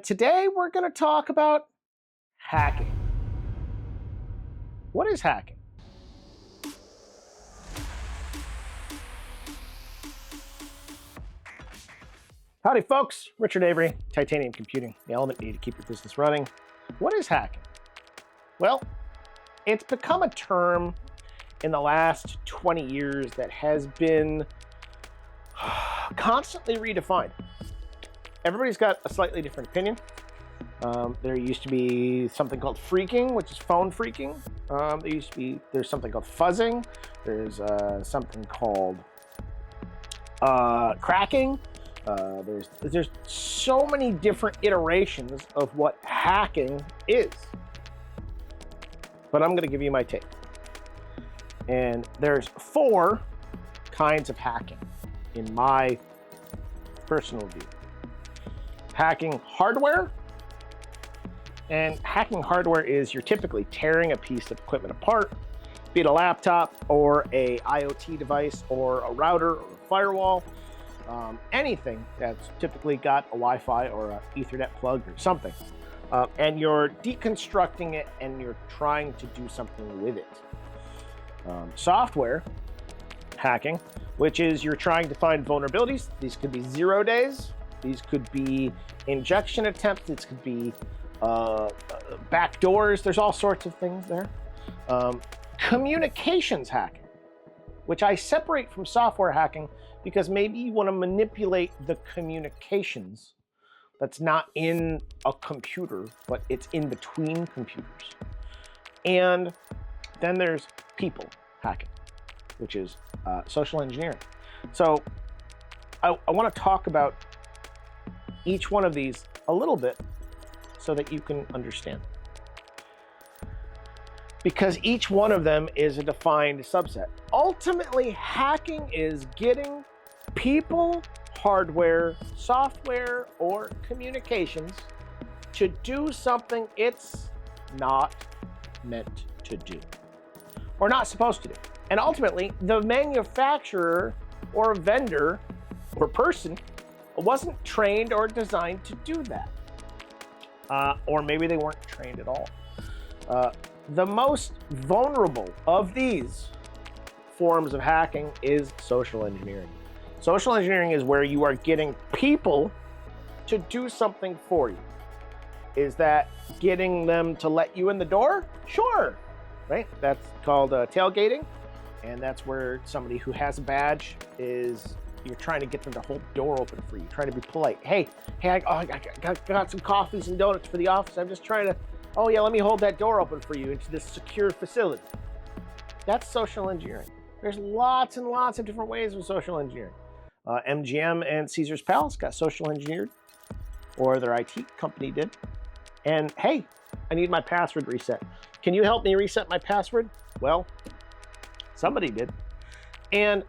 Today we're going to talk about hacking. What is hacking? Howdy folks, Richard Avery, Titanium Computing, the element needed to keep your business running. What is hacking? Well, it's become a term in the last 20 years that has been constantly redefined. Everybody's got a slightly different opinion. There used to be something called phreaking, which is phone phreaking. There's something called fuzzing. There's something called cracking. There's so many different iterations of what hacking is. But I'm going to give you my take. And there's 4 kinds of hacking in my personal view. Hacking hardware. And hacking hardware is you're typically tearing a piece of equipment apart, be it a laptop or a IoT device or a router or a firewall, anything that's typically got a Wi-Fi or an Ethernet plug or something. And you're deconstructing it and you're trying to do something with it. Software hacking, which is you're trying to find vulnerabilities. These could be 0 days. These could be injection attempts. These could be backdoors. There's all sorts of things there. Communications hacking, which I separate from software hacking because maybe you want to manipulate the communications that's not in a computer, but it's in between computers. And then there's people hacking, which is social engineering. So I want to talk about each one of these a little bit so that you can understand. Because each one of them is a defined subset. Ultimately, hacking is getting people, hardware, software, or communications to do something it's not meant to do, or not supposed to do. And ultimately, the manufacturer or vendor or person wasn't trained or designed to do that. Or maybe they weren't trained at all. The most vulnerable of these forms of hacking is social engineering. Social engineering is where you are getting people to do something for you. Is that getting them to let you in the door? Sure, right? That's called tailgating. And that's where somebody who has a badge is, you're trying to get them to hold the door open for you, trying to be polite. Hey, I got some coffees and donuts for the office. I'm just trying to, oh yeah, let me hold that door open for you into this secure facility. That's social engineering. There's lots and lots of different ways of social engineering. MGM and Caesar's Palace got social engineered, or their IT company did. And hey, I need my password reset. Can you help me reset my password? Well, somebody did. And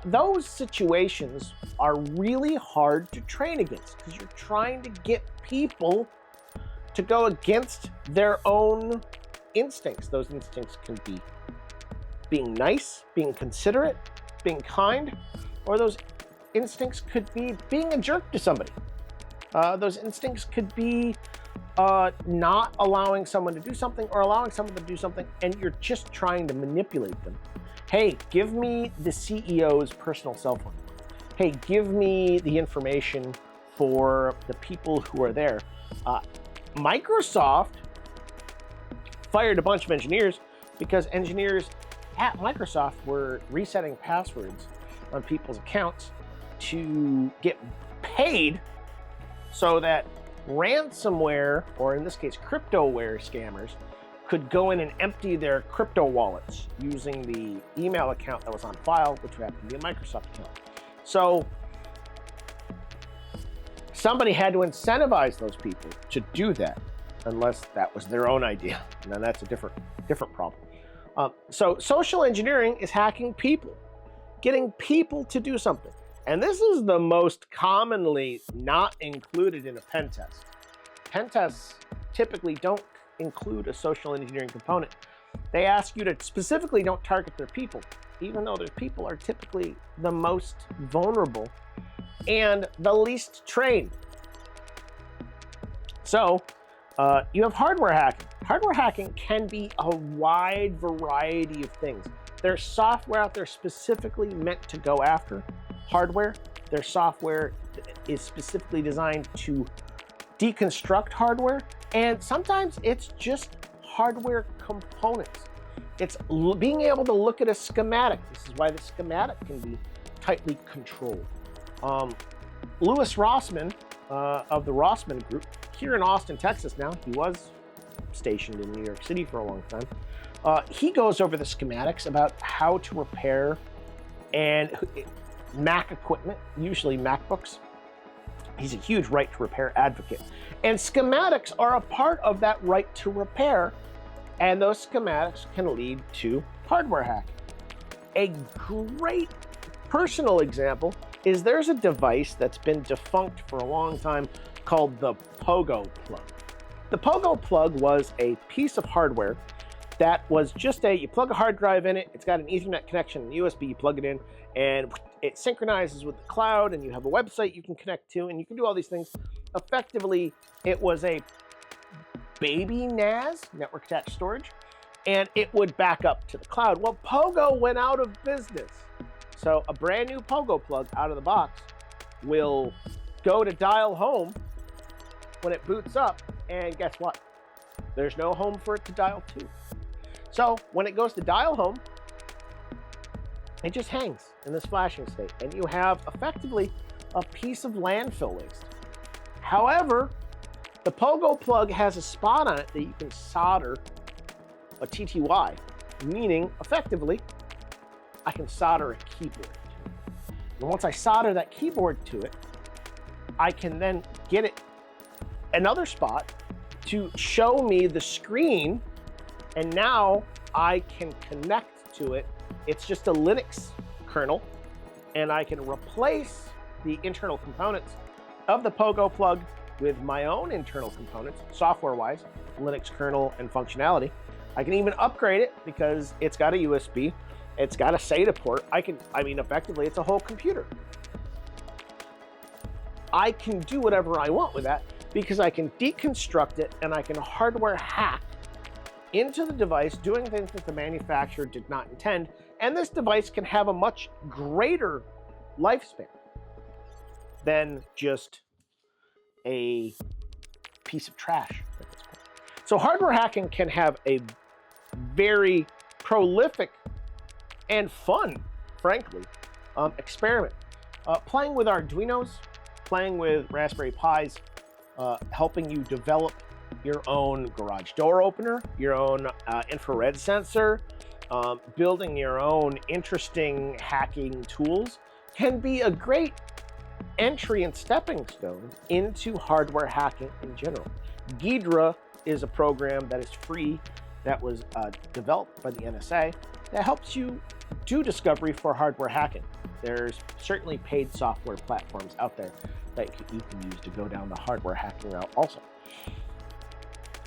those situations are really hard to train against because you're trying to get people to go against their own instincts. Those instincts can be being nice, being considerate, being kind, or those instincts could be being a jerk to somebody. Those instincts could be not allowing someone to do something or allowing someone to do something and you're just trying to manipulate them. Hey, give me the CEO's personal cell phone. Hey, give me the information for the people who are there. Microsoft fired a bunch of engineers because engineers at Microsoft were resetting passwords on people's accounts to get paid so that ransomware, or in this case, cryptoware scammers, could go in and empty their crypto wallets using the email account that was on file, which happened to be a Microsoft account. So somebody had to incentivize those people to do that, unless that was their own idea. And then that's a different problem. So social engineering is hacking people, getting people to do something. And this is the most commonly not included in a pen test. Pen tests typically don't include a social engineering component. They ask you to specifically don't target their people, even though their people are typically the most vulnerable and the least trained. So you have hardware hacking. Hardware hacking can be a wide variety of things. There's software out there specifically meant to go after hardware. There's software that is specifically designed to deconstruct hardware, and sometimes it's just hardware components. It's being able to look at a schematic. This is why the schematic can be tightly controlled. Louis Rossman of the Rossman Group, here in Austin, Texas now, he was stationed in New York City for a long time. He goes over the schematics about how to repair and Mac equipment, usually MacBooks. He's a huge right to repair advocate. And schematics are a part of that right to repair, and those schematics can lead to hardware hacking. A great personal example is there's a device that's been defunct for a long time called the pogo plug. The pogo plug was a piece of hardware that was just you plug a hard drive in it, it's got an Ethernet connection and USB, you plug it in, and it synchronizes with the cloud, and you have a website you can connect to, and you can do all these things. Effectively, it was a baby NAS, network attached storage, and it would back up to the cloud. Well, Pogo went out of business. So a brand new Pogo plug out of the box will go to dial home when it boots up, and guess what? There's no home for it to dial to. So when it goes to dial home, it just hangs in this flashing state, and you have effectively a piece of landfill waste. However, the Pogo plug has a spot on it that you can solder a TTY, meaning effectively, I can solder a keyboard to it. And once I solder that keyboard to it, I can then get it another spot to show me the screen, and now I can connect to it. It's just a Linux kernel, and I can replace the internal components of the Pogo plug with my own internal components, software-wise, Linux kernel and functionality. I can even upgrade it because it's got a USB, it's got a SATA port. Effectively, it's a whole computer. I can do whatever I want with that because I can deconstruct it and I can hardware hack into the device, doing things that the manufacturer did not intend, and this device can have a much greater lifespan than just a piece of trash at this point. So hardware hacking can have a very prolific and fun, frankly, experiment. Playing with Arduinos, playing with Raspberry Pis, helping you develop your own garage door opener, your own infrared sensor, building your own interesting hacking tools can be a great entry and stepping stone into hardware hacking in general. Ghidra is a program that is free that was developed by the NSA that helps you do discovery for hardware hacking. There's certainly paid software platforms out there that you can use to go down the hardware hacking route also.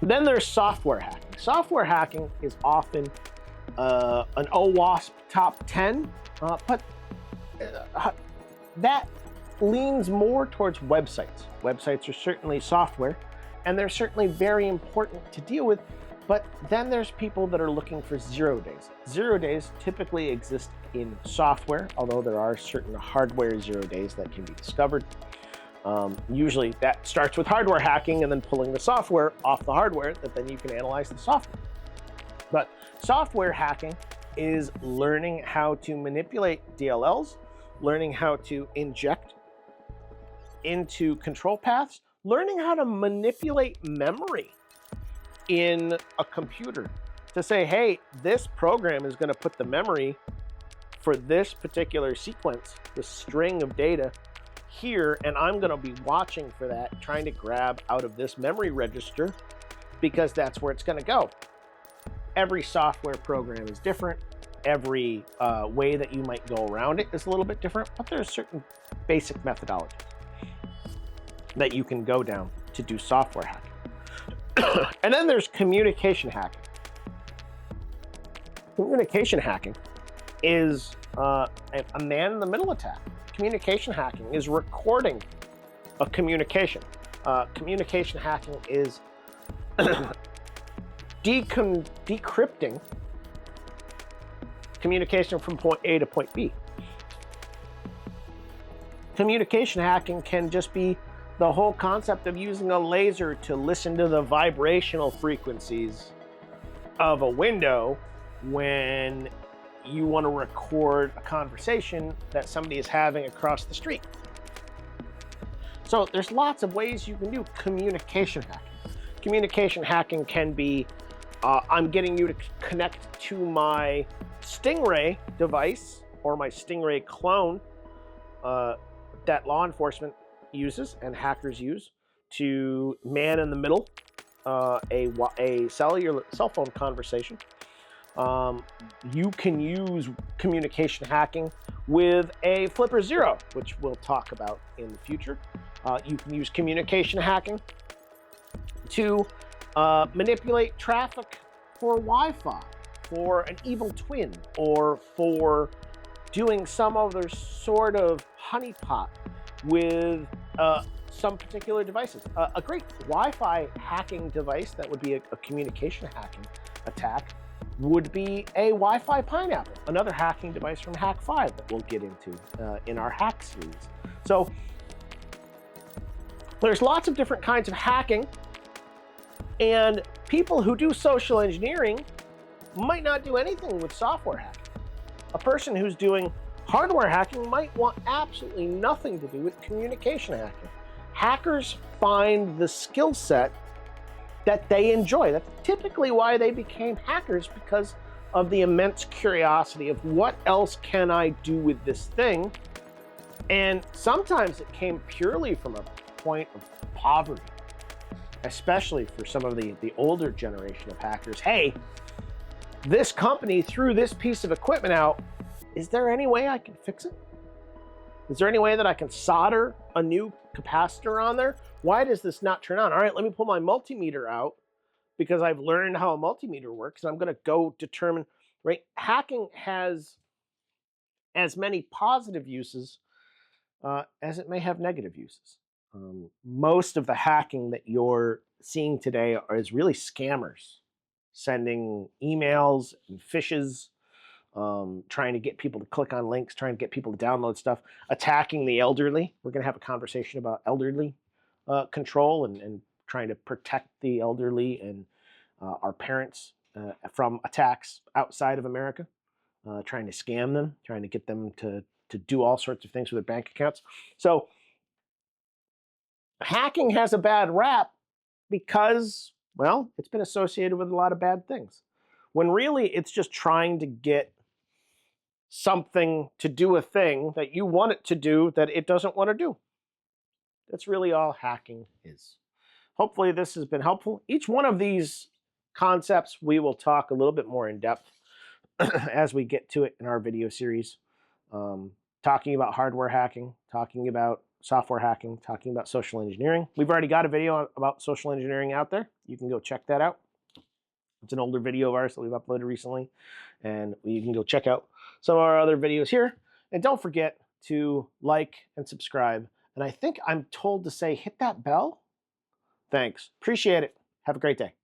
Then there's software hacking. Software hacking is often an OWASP top 10, but that leans more towards websites. Websites are certainly software, and they're certainly very important to deal with, but then there's people that are looking for 0 days. 0 days typically exist in software, although there are certain hardware 0 days that can be discovered. Usually that starts with hardware hacking and then pulling the software off the hardware that then you can analyze the software. But software hacking is learning how to manipulate DLLs, learning how to inject into control paths, learning how to manipulate memory in a computer to say, hey, this program is going to put the memory for this particular sequence, this string of data here, and I'm going to be watching for that, trying to grab out of this memory register because that's where it's going to go. Every software program is different. Every way that you might go around it is a little bit different, but there's certain basic methodologies that you can go down to do software hacking. And then there's communication hacking. Communication hacking is a man-in-the-middle attack. Communication hacking is recording a communication. Communication hacking is decrypting communication from point A to point B. Communication hacking can just be the whole concept of using a laser to listen to the vibrational frequencies of a window when you want to record a conversation that somebody is having across the street. So there's lots of ways you can do communication hacking. Communication hacking can be, I'm getting you to connect to my Stingray device or my Stingray clone that law enforcement uses and hackers use to man in the middle a cell phone conversation. You can use communication hacking with a flipper zero, which we'll talk about in the future. You can use communication hacking to manipulate traffic for Wi-Fi, for an evil twin, or for doing some other sort of honeypot with some particular devices. A great Wi-Fi hacking device that would be a communication hacking attack would be a Wi-Fi pineapple, another hacking device from Hack 5 that we'll get into in our hack series. So there's lots of different kinds of hacking, and people who do social engineering might not do anything with software hacking. A person who's doing hardware hacking might want absolutely nothing to do with communication hacking. Hackers find the skill set that they enjoy. That's typically why they became hackers, because of the immense curiosity of what else can I do with this thing? And sometimes it came purely from a point of poverty, especially for some of the older generation of hackers. Hey, this company threw this piece of equipment out. Is there any way I can fix it? Is there any way that I can solder a new capacitor on there? Why does this not turn on? All right, let me pull my multimeter out because I've learned how a multimeter works, and I'm going to go determine, right? Hacking has as many positive uses as it may have negative uses. Most of the hacking that you're seeing today is really scammers sending emails and phishes, trying to get people to click on links, trying to get people to download stuff, attacking the elderly. We're going to have a conversation about elderly control and trying to protect the elderly and our parents from attacks outside of America, trying to scam them, trying to get them to do all sorts of things with their bank accounts. So hacking has a bad rap because, well, it's been associated with a lot of bad things, when really it's just trying to get something to do a thing that you want it to do that it doesn't want to do. That's really all hacking is. Hopefully this has been helpful. Each one of these concepts we will talk a little bit more in depth as we get to it in our video series. Talking about hardware hacking, talking about software hacking, talking about social engineering. We've already got a video about social engineering out there. You can go check that out. It's an older video of ours that we've uploaded recently, and you can go check out some of our other videos here. And don't forget to like and subscribe. And I think I'm told to say hit that bell. Thanks. Appreciate it. Have a great day.